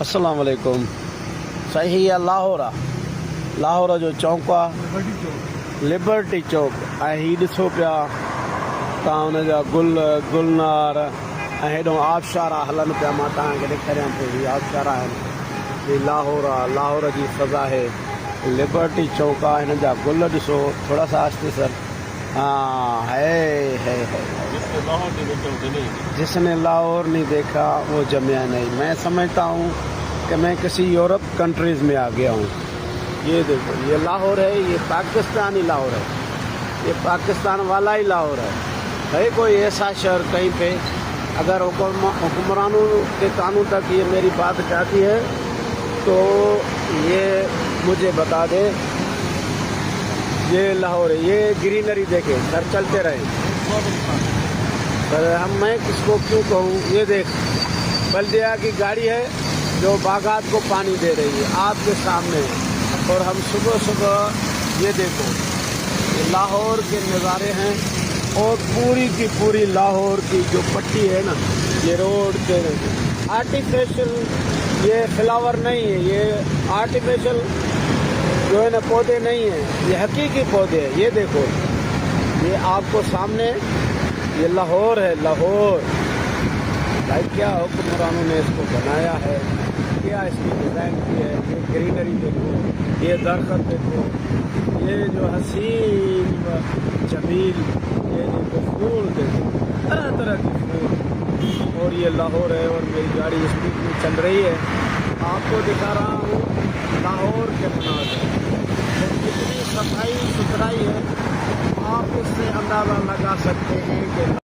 अस्सलाम वालेकुम। सही है लाहौर जो चौक आहे लिबर्टी चौक ऐं हीअ ॾिसो पिया तव्हां हुनजा गुलनार ऐं हेॾो आबशारा हलनि पिया। मां तव्हांखे ॾेखारियां थो हीअ आबशारा आहिनि। हीअ लाहौर आहे, लाहौर जी सज़ा है लिबर्टी चौक आहे। हिन जा गुल ॾिसो, थोड़ा सा आस्ते सर। हाँ है जिसने लाहौर नहीं देखा वो जमिया नहीं। मैं समझता हूँ कि मैं किसी यूरोप कंट्रीज़ में आ गया हूँ। ये देखो, ये लाहौर है, ये पाकिस्तानी लाहौर है, ये पाकिस्तान वाला ही लाहौर है कोई ऐसा शहर कहीं पे अगर हुक्मरानों के कानून तक ये मेरी बात जाती है तो ये मुझे बता दे। ये लाहौर है, ये ग्रीनरी देखे सर, चलते रहे सर। मैं किसको क्यों कहूँ, ये देख बल्दिया की गाड़ी है जो बागात को पानी दे रही है आपके सामने। और हम सुबह सुबह ये देखो, ये लाहौर के नज़ारे हैं। और पूरी की पूरी लाहौर की जो पट्टी है ना, ये रोड के आर्टिफिशियल, ये फ्लावर नहीं है, ये आर्टिफिशियल जो है ना पौधे नहीं हैं, ये हकीकी पौधे हैं। ये देखो, ये आपको सामने ये लाहौर है, लाहौर। भाई क्या हुक्मरानों ने इसको बनाया है, क्या इसकी डिज़ाइन की है। ये ग्रीनरी देखो, ये दरख्त देखो, ये जो हसीन जमील, ये देखो फूल देखो, तरह तरह के फूल। और ये लाहौर है और मेरी गाड़ी स्पीड में चल रही है। आपको दिखा रहा हूँ लाहौर के मनाज़िर। कितनी सफाई सुथराई है, आप इससे अंदाज़ा लगा सकते हैं कि